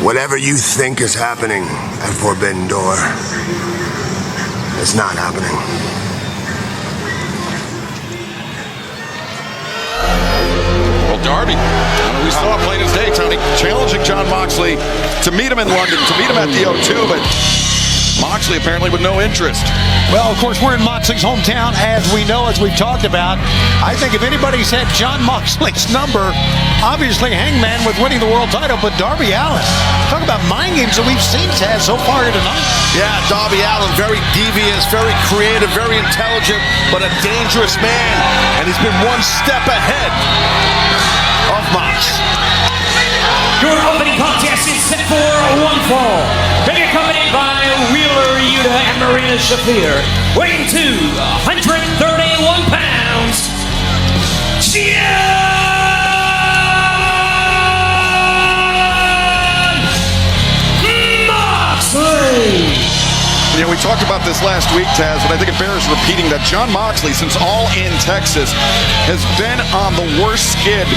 Whatever you think is happening at Forbidden Door, it's not happening. Well, Darby, we saw plain as day, Tony, challenging Jon Moxley to meet him in London, to meet him at the O2, but Moxley apparently with no interest. Well, of course, we're in Moxley's hometown, as we know, as we've talked about. I think if anybody's had Jon Moxley's number, obviously Hangman with winning the world title, but Darby Allin. Talk about mind games that we've seen, Taz, so far tonight. Yeah, Darby Allin, very devious, very creative, very intelligent, but a dangerous man. And he's been one step ahead of Mox. Your opening contest is set for one fall. Being accompanied by Wheeler Yuta and Marina Shafir, weighing 231 pounds. Jon Moxley. Yeah, we talked about this last week, Taz, but I think it bears repeating that Jon Moxley, since All In Texas, has been on the worst skid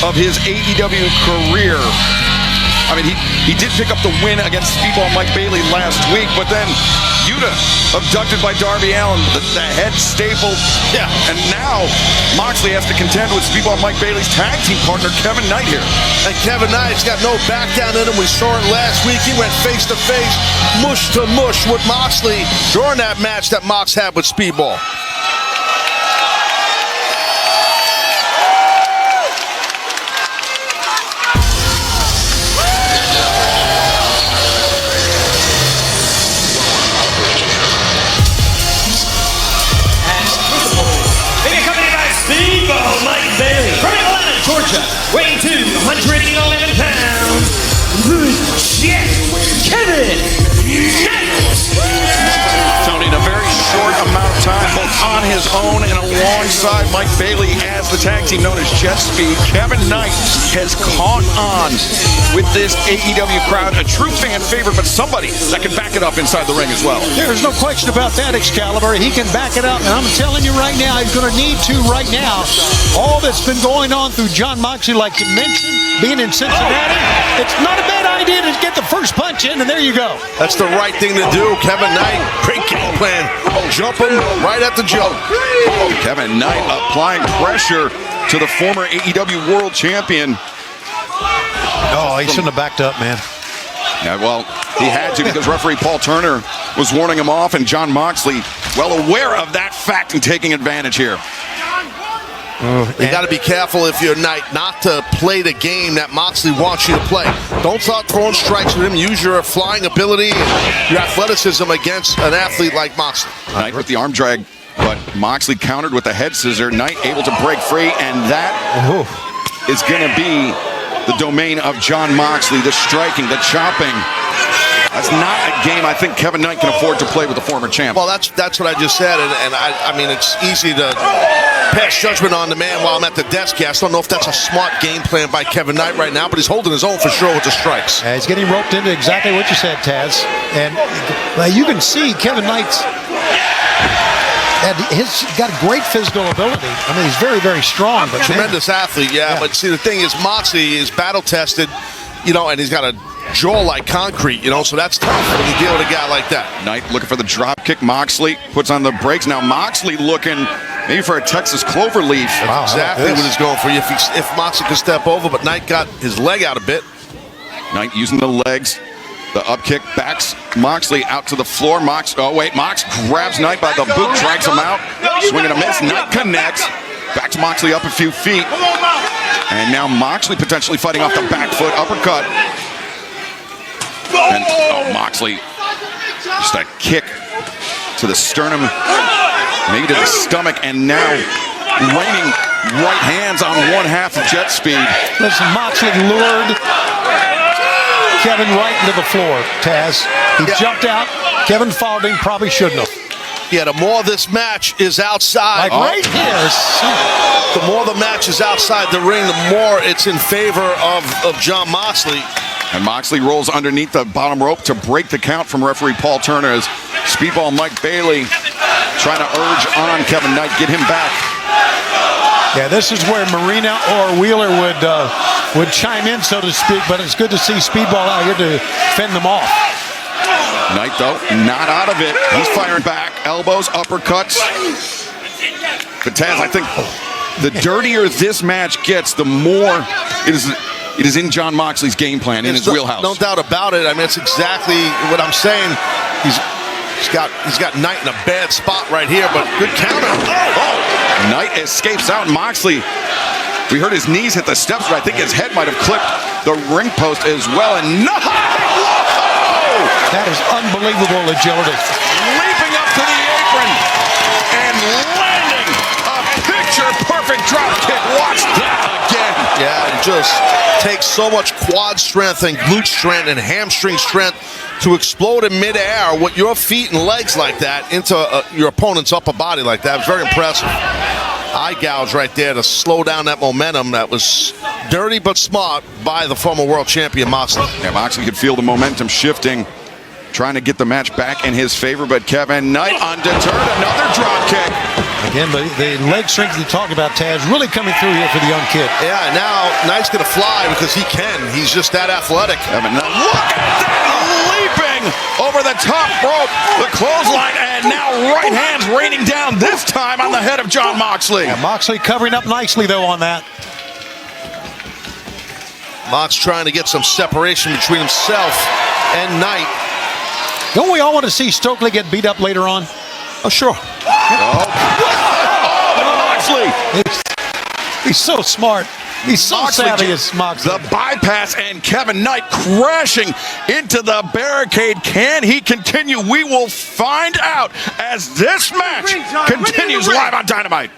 of his AEW career. I mean, he did pick up the win against Speedball Mike Bailey last week, but then Yuta abducted by Darby Allin, the head stapled. Yeah. And now Moxley has to contend with Speedball Mike Bailey's tag team partner, Kevin Knight here. And Kevin Knight's got no back down in him. We saw it last week. He went face to face, mush to mush with Moxley during that match that Mox had with Speedball. Speedball Mike Bailey from Atlanta, Georgia, weighing 211 pounds. Kevin Knight. Tony, in a very short amount of time, both on his own and alongside Mike Bailey as the tag team known as Jet Speed, Kevin Knight has caught on with this AEW crowd. A true fan favorite, but somebody that can back it up inside the ring as well. There's no question about that, Excalibur. He can back it up, and I'm telling you right now, he's going to need to right now. All that's been going on through Jon Moxley, like you mentioned, being in Cincinnati, it's not a bad idea to get the first punch in, and there you go. That's the right thing to do. Kevin Knight, great game plan. Jump him right at the jump. Kevin Knight applying pressure to the former AEW World Champion. Oh, he shouldn't have backed up, man. Yeah, well, he had to because referee Paul Turner was warning him off, and Jon Moxley, well aware of that fact and taking advantage here. You got to be careful if you're Knight not to play the game that Moxley wants you to play. Don't start throwing strikes with him. Use your flying ability and your athleticism against an athlete like Moxley. Knight with the arm drag, but Moxley countered with the head scissor. Knight able to break free, and that is going to be the domain of Jon Moxley. The striking, the chopping. That's not a game I think Kevin Knight can afford to play with the former champ. Well, that's what I just said, and I mean, it's easy to pass judgment on the man while I'm at the desk here. I still don't know if that's a smart game plan by Kevin Knight right now, but he's holding his own for sure with the strikes. He's getting roped into exactly what you said, Taz. And you can see Kevin Knight's he's got great physical ability. I mean, he's very, very strong. But tremendous athlete, yeah. But see, the thing is, Moxley is battle-tested, you know, and he's got a jaw like concrete, you know, so that's tough when you deal with a guy like that. Knight looking for the drop kick. Moxley puts on the brakes. Now Moxley looking maybe for a Texas cloverleaf. Wow, exactly what he's going for. If Moxley could step over, but Knight got his leg out a bit. Knight using the legs. The up kick backs Moxley out to the floor. Mox grabs Knight by the boot, drags him out. Swing and a miss. Knight connects. Backs Moxley up a few feet. And now Moxley potentially fighting off the back foot uppercut. And Moxley, just a kick to the sternum, maybe to the stomach, and now raining right hands on one half of Jet Speed. Listen, Moxley lured Kevin right into the floor, Taz. He jumped out. Kevin fouled him, probably shouldn't have. Yeah, the more this match is outside. Like right here. The more the match is outside the ring, the more it's in favor of Jon Moxley. And Moxley rolls underneath the bottom rope to break the count from referee Paul Turner as Speedball Mike Bailey trying to urge on Kevin Knight, get him back. Yeah, this is where Marina or Wheeler would chime in, so to speak, but it's good to see Speedball out here to fend them off. Knight, though, not out of it. He's firing back. Elbows, uppercuts. But Taz, I think the dirtier this match gets, the more it is in Jon Moxley's game plan, in his wheelhouse. No doubt about it. I mean, it's exactly what I'm saying. He's got Knight in a bad spot right here, but good counter. Oh! Knight escapes out. Moxley, we heard his knees hit the steps, but I think his head might have clipped the ring post as well. And no! That is unbelievable agility. Leaping up to the apron and landing a picture-perfect drop kick. Watch that again. Yeah, it just takes so much quad strength and glute strength and hamstring strength to explode in midair with your feet and legs like that into your opponent's upper body like that. It was very impressive. Eye gouge right there to slow down that momentum. That was dirty but smart by the former world champion Moxley. Yeah, Moxley could feel the momentum shifting, trying to get the match back in his favor, but Kevin Knight undeterred, another drop kick. Again, the leg strength you talk about, Taz, really coming through here for the young kid. Yeah, now Knight's going to fly because he can. He's just that athletic. Kevin Knight, look at that, leaping over the top rope, the clothesline, and now right hands raining down, this time on the head of Jon Moxley. Yeah, Moxley covering up nicely, though, on that. Mox trying to get some separation between himself and Knight. Don't we all want to see Stokely get beat up later on? Oh, sure. Moxley. He's so smart. He's so savvy as Moxley. The bypass and Kevin Knight crashing into the barricade. Can he continue? We will find out as this match continues live on Dynamite.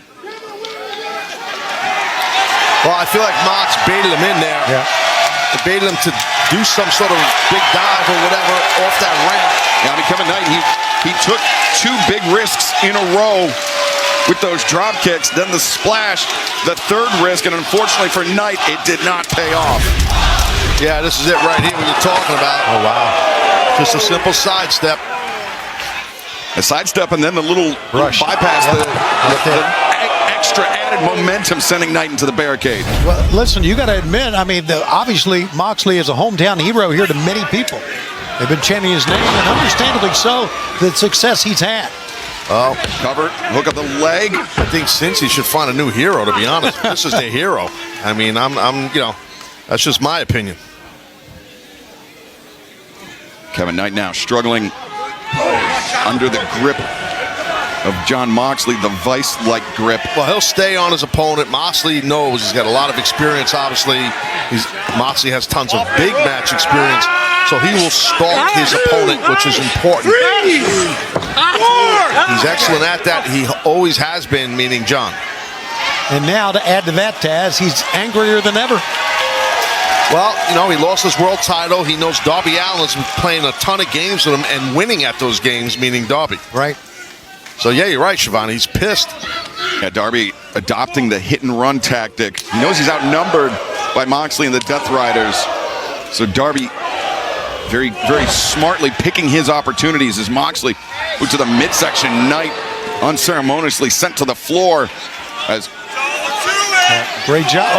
Well, I feel like Mox baited him in there. Yeah. He baited him to do some sort of big dive or whatever off that ramp. Now, Kevin Knight, he took two big risks in a row with those drop kicks, then the splash, the third risk, and unfortunately for Knight, it did not pay off. Yeah, this is it right here what you're talking about. Oh, wow. Just a simple sidestep. A sidestep and then the little bypass, the extra added momentum sending Knight into the barricade. Well, listen, you got to admit, I mean, obviously Moxley is a hometown hero here to many people. They've been chanting his name, and understandably so, the success he's had. Oh, Covered, hook of the leg. I think Cincy should find a new hero, to be honest. This is their hero. I mean, I'm, you know, that's just my opinion. Kevin Knight now struggling under the grip of Jon Moxley, the vice-like grip. Well, he'll stay on his opponent. Moxley knows he's got a lot of experience, obviously. Moxley has tons of big match experience, so he will stalk his opponent, which is important. He's excellent at that. He always has been, meaning Jon. And now to add to that, Taz, he's angrier than ever. Well, you know, he lost his world title. He knows Darby Allin's been playing a ton of games with him and winning at those games, meaning Darby. Right. So, yeah, you're right, Siobhan. He's pissed. Yeah, Darby adopting the hit-and-run tactic. He knows he's outnumbered by Moxley and the Death Riders. So Darby very, very smartly picking his opportunities as Moxley moved to the midsection. Knight unceremoniously sent to the floor as great job.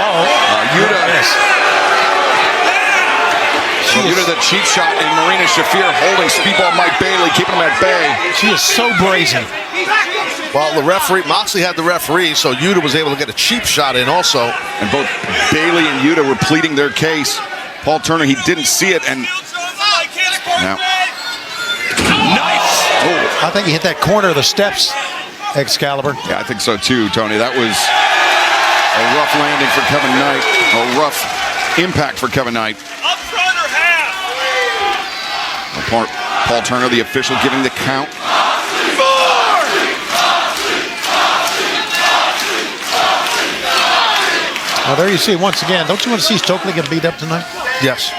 Yuta the cheap shot, and Marina Shafir holding Speedball Mike Bailey, keeping him at bay. She is so brazen. Well, the referee, Moxley had the referee, so Yuta was able to get a cheap shot in also. And both Bailey and Yuta were pleading their case. Paul Turner, he didn't see it, and now. Nice! I think he hit that corner of the steps, Excalibur. Yeah, I think so too, Tony. That was a rough landing for Kevin Knight, a rough impact for Kevin Knight. Paul Turner, the official, giving the count. Well, there you see it once again. Don't you want to see Stokely get beat up tonight? Yes.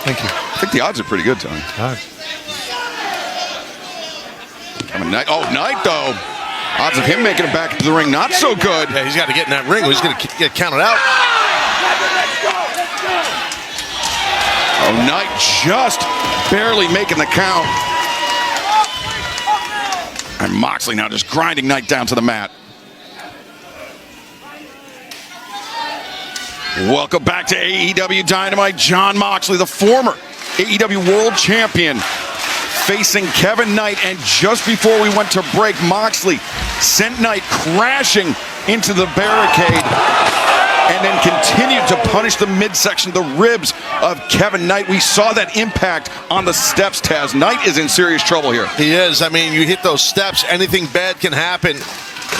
Thank you. I think the odds are pretty good, Tony. All right. Kevin Knight. Oh, Knight, though. Odds of him making it back into the ring, not so good. Yeah, he's got to get in that ring or he's going to get counted out. Oh, Knight just barely making the count. And Moxley now just grinding Knight down to the mat. Welcome back to AEW Dynamite. Jon Moxley, the former AEW World Champion, facing Kevin Knight. And just before we went to break, Moxley sent Knight crashing into the barricade and then continued to punish the midsection, the ribs of Kevin Knight. We saw that impact on the steps, Taz. Knight is in serious trouble here. He is. I mean, you hit those steps, anything bad can happen.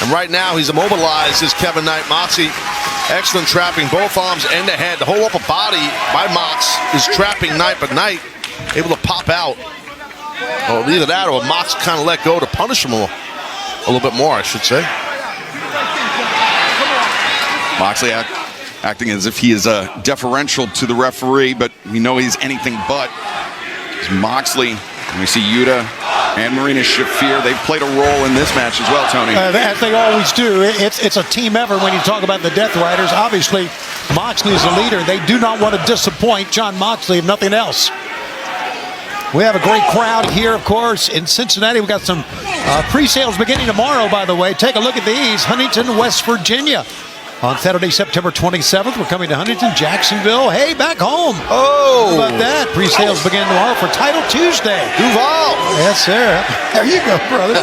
And right now, he's immobilized, is Kevin Knight. Moxley, excellent trapping, both arms and the head. The whole upper body by Mox is trapping Knight, but Knight able to pop out. Or either that or Mox kind of let go to punish him a little bit more, I should say. Moxley acting as if he is deferential to the referee, but we know he's anything but. It's Moxley, and we see Yuta and Marina Shafir. They've played a role in this match as well, Tony. As they always do. It's a team effort when you talk about the Death Riders. Obviously, Moxley is the leader. They do not want to disappoint Jon Moxley, if nothing else. We have a great crowd here, of course, in Cincinnati. We've got some pre-sales beginning tomorrow, by the way. Take a look at these. Huntington, West Virginia. On Saturday, September 27th, we're coming to Huntington, Jacksonville. Hey, back home. Oh. How about that? Pre-sales begin tomorrow for Title Tuesday. Duval. Yes, sir. There you go, brother.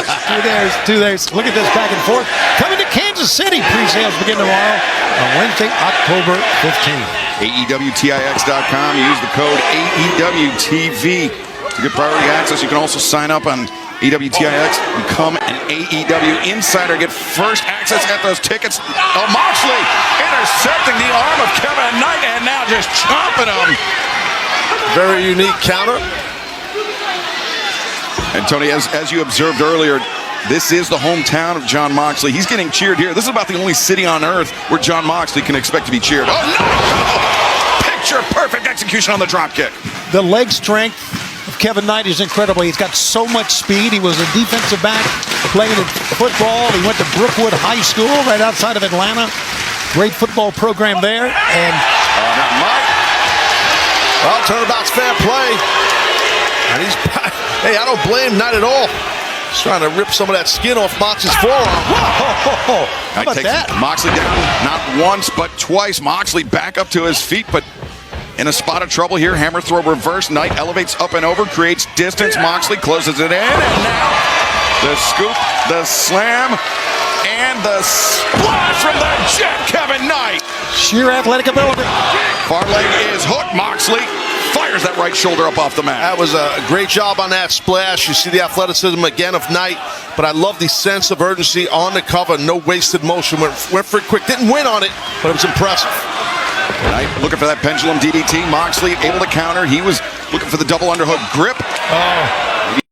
Two days. Look at this back and forth. Coming to Kansas City. Pre-sales begin tomorrow on Wednesday, October 15th. AEWTIX.com. Use the code AEWTV to get priority access. You can also sign up on AEWTIX, become an AEW insider, get first access at those tickets. Oh, Moxley intercepting the arm of Kevin Knight and now just chomping him. Very unique counter. And Tony, as you observed earlier, this is the hometown of Jon Moxley. He's getting cheered here. This is about the only city on earth where Jon Moxley can expect to be cheered. Oh, no! Picture perfect execution on the dropkick. The leg strength of Kevin Knight is incredible. He's got so much speed. He was a defensive back playing in football. He went to Brookwood High School right outside of Atlanta. Great football program there. And now Mike. Well, turnabout's fair play. And he's, hey, I don't blame Knight at all. He's trying to rip some of that skin off Mox's forearm. whoa. How about that? Moxley down not once but twice. Moxley back up to his feet, but in a spot of trouble here. Hammer throw reverse. Knight elevates up and over, creates distance. Moxley closes it in, and now the scoop, the slam, and the splash from the jet, Kevin Knight. Sheer athletic ability. Far leg is hooked. Moxley fires that right shoulder up off the mat. That was a great job on that splash. You see the athleticism again of Knight, but I love the sense of urgency on the cover. No wasted motion. Went for it quick. Didn't win on it, but it was impressive. Knight looking for that pendulum DDT. Moxley able to counter. He was looking for the double underhook grip. Oh.